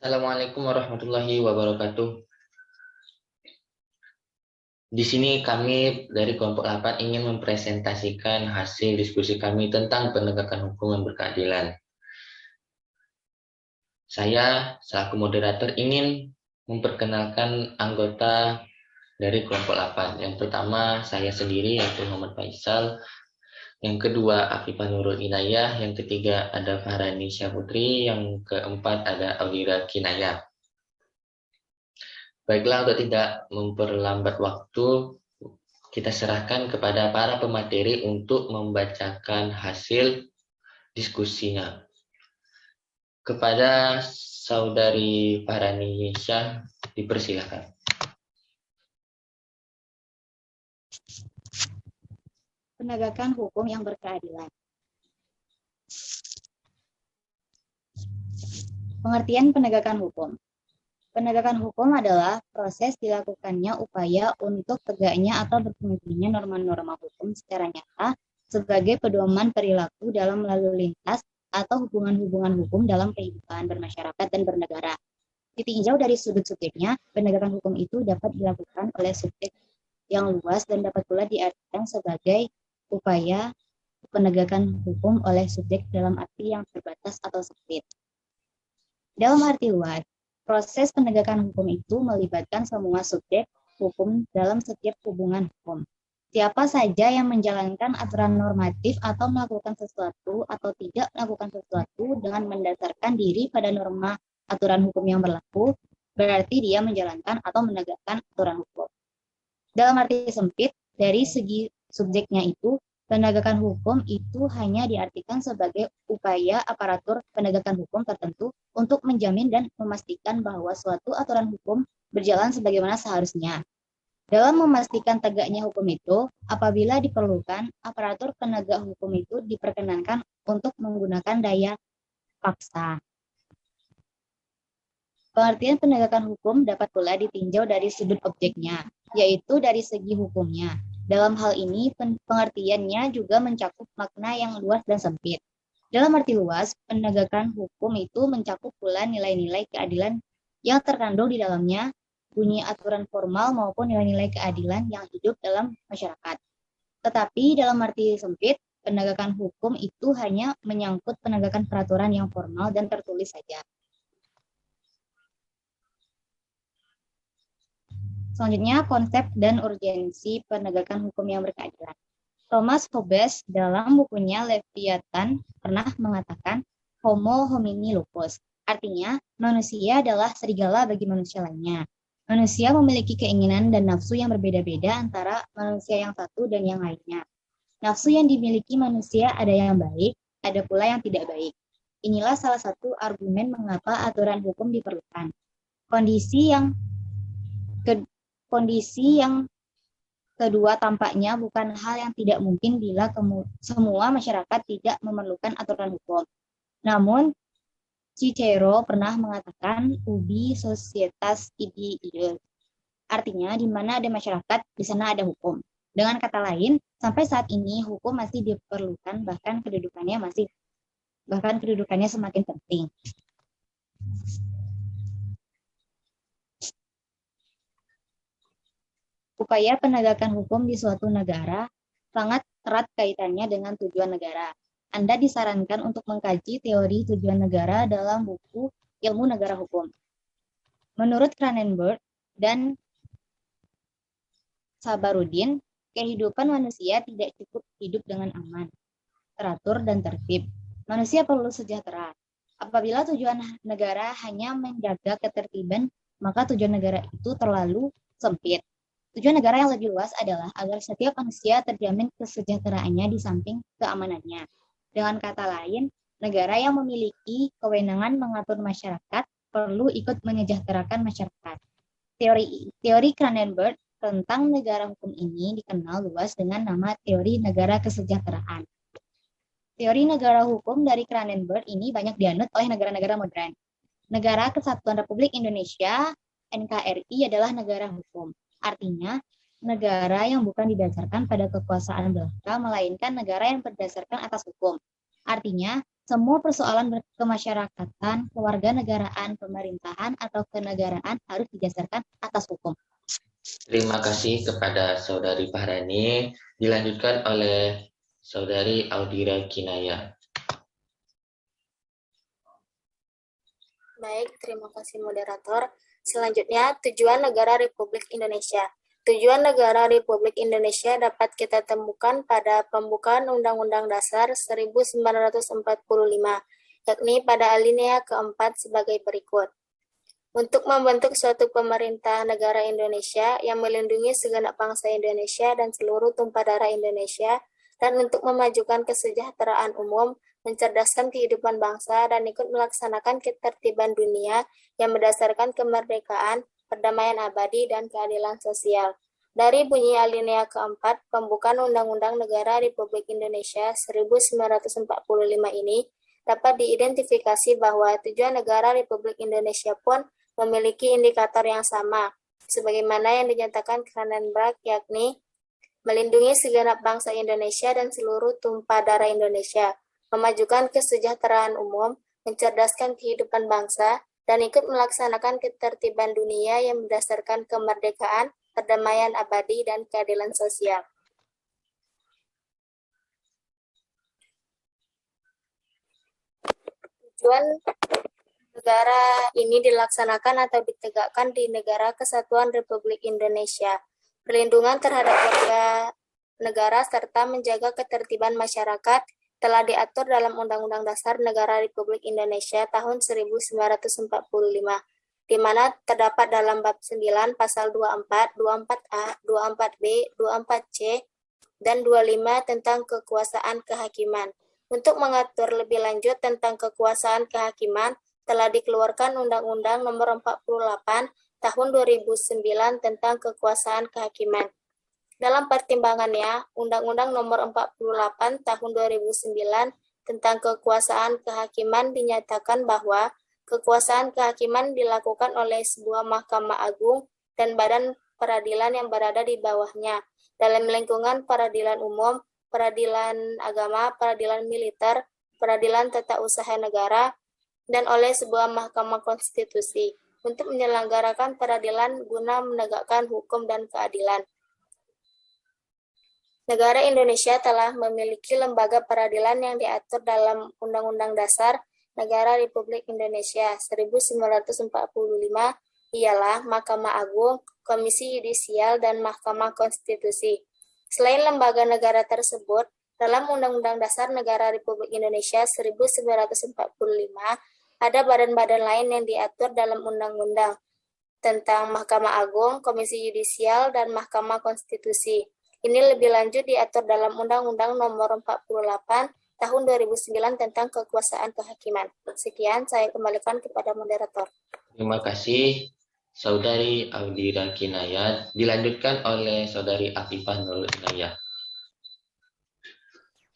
Assalamualaikum warahmatullahi wabarakatuh. Di sini kami dari kelompok 8 ingin mempresentasikan hasil diskusi kami tentang penegakan hukum yang berkeadilan. Saya selaku moderator ingin memperkenalkan anggota dari kelompok 8. Yang pertama saya sendiri yaitu Muhammad Faisal, yang kedua Afifah Nurul Inayah, yang ketiga ada Fahrani Syahputri, yang keempat ada Alwira Kinayah. Baiklah, untuk tidak memperlambat waktu, kita serahkan kepada para pemateri untuk membacakan hasil diskusinya. Kepada Saudari Farani Syah, dipersilakan. Penegakan hukum yang berkeadilan. Pengertian penegakan hukum. Penegakan hukum adalah proses dilakukannya upaya untuk tegaknya atau berfungsinya norma-norma hukum secara nyata sebagai pedoman perilaku dalam lalu lintas atau hubungan-hubungan hukum dalam kehidupan bermasyarakat dan bernegara. Ditinjau dari sudut subjeknya, penegakan hukum itu dapat dilakukan oleh subjek yang luas dan dapat pula diartikan sebagai upaya penegakan hukum oleh subjek dalam arti yang terbatas atau sempit. Dalam arti luas, proses penegakan hukum itu melibatkan semua subjek hukum dalam setiap hubungan hukum. Siapa saja yang menjalankan aturan normatif atau melakukan sesuatu atau tidak melakukan sesuatu dengan mendasarkan diri pada norma aturan hukum yang berlaku, berarti dia menjalankan atau menegakkan aturan hukum. Dalam arti sempit, dari segi subjeknya itu, penegakan hukum itu hanya diartikan sebagai upaya aparatur penegakan hukum tertentu untuk menjamin dan memastikan bahwa suatu aturan hukum berjalan sebagaimana seharusnya. Dalam memastikan tegaknya hukum itu, apabila diperlukan, aparatur penegak hukum itu diperkenankan untuk menggunakan daya paksa. Pengertian penegakan hukum dapat pula ditinjau dari sudut objeknya, yaitu dari segi hukumnya. Dalam hal ini, pengertiannya juga mencakup makna yang luas dan sempit. Dalam arti luas, penegakan hukum itu mencakup pula nilai-nilai keadilan yang terkandung di dalamnya, bunyi aturan formal maupun nilai-nilai keadilan yang hidup dalam masyarakat. Tetapi dalam arti sempit, penegakan hukum itu hanya menyangkut penegakan peraturan yang formal dan tertulis saja. Selanjutnya, konsep dan urgensi penegakan hukum yang berkeadilan. Thomas Hobbes dalam bukunya Leviathan pernah mengatakan Homo homini lupus, artinya manusia adalah serigala bagi manusia lainnya. Manusia memiliki keinginan dan nafsu yang berbeda-beda antara manusia yang satu dan yang lainnya. Nafsu yang dimiliki manusia ada yang baik, ada pula yang tidak baik. Inilah salah satu argumen mengapa aturan hukum diperlukan. Kondisi yang kedua tampaknya bukan hal yang tidak mungkin bila semua masyarakat tidak memerlukan aturan hukum. Namun, Cicero pernah mengatakan ubi societas idea. Artinya, di mana ada masyarakat, di sana ada hukum. Dengan kata lain, sampai saat ini hukum masih diperlukan, bahkan kedudukannya semakin penting. Upaya penegakan hukum di suatu negara sangat erat kaitannya dengan tujuan negara. Anda disarankan untuk mengkaji teori tujuan negara dalam buku Ilmu Negara Hukum. Menurut Cronenberg dan Sabarudin, kehidupan manusia tidak cukup hidup dengan aman, teratur, dan tertib. Manusia perlu sejahtera. Apabila tujuan negara hanya menjaga ketertiban, maka tujuan negara itu terlalu sempit. Tujuan negara yang lebih luas adalah agar setiap manusia terjamin kesejahteraannya di samping keamanannya. Dengan kata lain, negara yang memiliki kewenangan mengatur masyarakat perlu ikut menyejahterakan masyarakat. Teori Cronenberg tentang negara hukum ini dikenal luas dengan nama teori negara kesejahteraan. Teori negara hukum dari Cronenberg ini banyak dianut oleh negara-negara modern. Negara Kesatuan Republik Indonesia, NKRI, adalah negara hukum. Artinya, negara yang bukan didasarkan pada kekuasaan belaka, melainkan negara yang berdasarkan atas hukum. Artinya, Semua persoalan kemasyarakatan, kewarganegaraan, pemerintahan, atau kenegaraan harus didasarkan atas hukum. Terima kasih kepada Saudari Fahrani. Dilanjutkan oleh Saudari Audira Kinaya. Baik, terima kasih moderator. Selanjutnya, tujuan negara Republik Indonesia. Tujuan negara Republik Indonesia dapat kita temukan pada pembukaan Undang-Undang Dasar 1945, yakni pada alinea keempat sebagai berikut. Untuk membentuk suatu pemerintah negara Indonesia yang melindungi segenap bangsa Indonesia dan seluruh tumpah darah Indonesia, dan untuk memajukan kesejahteraan umum, mencerdaskan kehidupan bangsa, dan ikut melaksanakan ketertiban dunia yang berdasarkan kemerdekaan, perdamaian abadi, dan keadilan sosial. Dari bunyi alinea keempat, pembukaan Undang-Undang Negara Republik Indonesia 1945 ini dapat diidentifikasi bahwa tujuan negara Republik Indonesia pun memiliki indikator yang sama, sebagaimana yang dinyatakan Cronenberg, yakni melindungi segenap bangsa Indonesia dan seluruh tumpah darah Indonesia, memajukan kesejahteraan umum, mencerdaskan kehidupan bangsa, dan ikut melaksanakan ketertiban dunia yang berdasarkan kemerdekaan, perdamaian abadi, dan keadilan sosial. Tujuan negara ini dilaksanakan atau ditegakkan di Negara Kesatuan Republik Indonesia, perlindungan terhadap warga negara serta menjaga ketertiban masyarakat telah diatur dalam Undang-Undang Dasar Negara Republik Indonesia tahun 1945, di mana terdapat dalam bab 9 pasal 24, 24A, 24B, 24C, dan 25 tentang kekuasaan kehakiman. Untuk mengatur lebih lanjut tentang kekuasaan kehakiman, telah dikeluarkan Undang-Undang Nomor 48 Tahun 2009 tentang kekuasaan kehakiman. Dalam pertimbangannya, Undang-Undang Nomor 48 Tahun 2009 tentang kekuasaan kehakiman dinyatakan bahwa kekuasaan kehakiman dilakukan oleh sebuah Mahkamah Agung dan badan peradilan yang berada di bawahnya, dalam lingkungan peradilan umum, peradilan agama, peradilan militer, peradilan tata usaha negara, dan oleh sebuah Mahkamah Konstitusi untuk menyelenggarakan peradilan guna menegakkan hukum dan keadilan. Negara Indonesia telah memiliki lembaga peradilan yang diatur dalam Undang-Undang Dasar Negara Republik Indonesia 1945, ialah Mahkamah Agung, Komisi Yudisial, dan Mahkamah Konstitusi. Selain lembaga negara tersebut, dalam Undang-Undang Dasar Negara Republik Indonesia 1945, ada badan-badan lain yang diatur dalam undang-undang tentang Mahkamah Agung, Komisi Yudisial, dan Mahkamah Konstitusi. Ini lebih lanjut diatur dalam Undang-Undang Nomor 48 Tahun 2009 tentang kekuasaan kehakiman. Sekian, saya kembalikan kepada moderator. Terima kasih Saudari Audira Kinaya. Dilanjutkan oleh Saudari Afifah Nurul Inayah.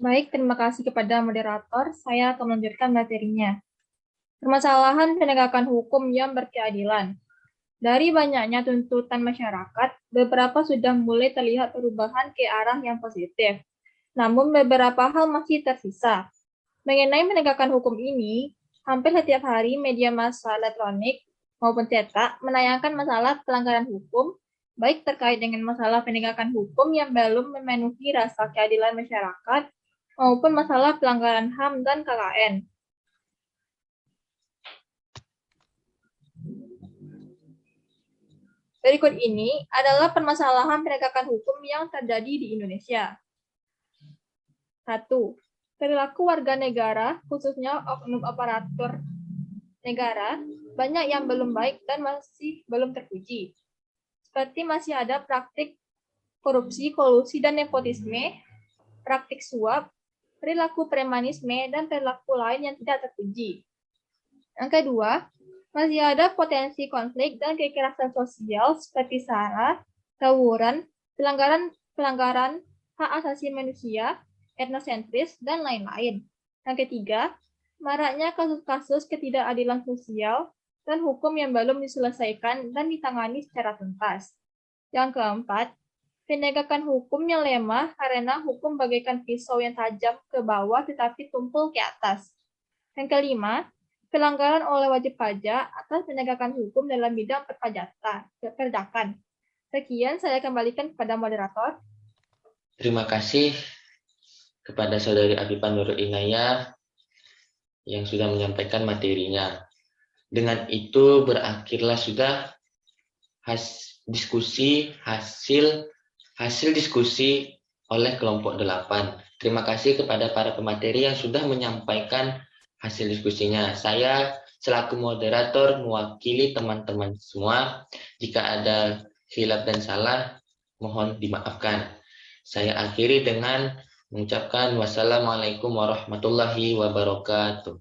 Baik, terima kasih kepada moderator. Saya akan melanjutkan materinya. Permasalahan penegakan hukum yang berkeadilan. Dari banyaknya tuntutan masyarakat, beberapa sudah mulai terlihat perubahan ke arah yang positif. Namun beberapa hal masih tersisa. Mengenai penegakan hukum ini, hampir setiap hari media massa elektronik maupun cetak menayangkan masalah pelanggaran hukum, baik terkait dengan masalah penegakan hukum yang belum memenuhi rasa keadilan masyarakat, maupun masalah pelanggaran HAM dan KKN. Berikut ini adalah permasalahan penegakan hukum yang terjadi di Indonesia. 1. Perilaku warga negara, khususnya oknum aparatur negara, banyak yang belum baik dan masih belum terpuji. Seperti masih ada praktik korupsi, kolusi, dan nepotisme, praktik suap, perilaku premanisme, dan perilaku lain yang tidak terpuji. Yang kedua, masih ada potensi konflik dan kekerasan sosial seperti SARA, tawuran, pelanggaran hak asasi manusia, etnosentris, dan lain-lain. Yang ketiga, maraknya kasus-kasus ketidakadilan sosial dan hukum yang belum diselesaikan dan ditangani secara tuntas. Yang keempat, penegakan hukum yang lemah karena hukum bagaikan pisau yang tajam ke bawah tetapi tumpul ke atas. Yang kelima, pelanggaran oleh wajib pajak atas penegakan hukum dalam bidang perpajakan. Sekian, saya kembalikan kepada moderator. Terima kasih kepada Saudari Afifah Nurul Inayah yang sudah menyampaikan materinya. Dengan itu berakhirlah sudah hasil diskusi oleh kelompok 8. Terima kasih kepada para pemateri yang sudah menyampaikan hasil diskusinya. Saya selaku moderator mewakili teman-teman semua. Jika ada khilaf dan salah, mohon dimaafkan. Saya akhiri dengan mengucapkan wassalamualaikum warahmatullahi wabarakatuh.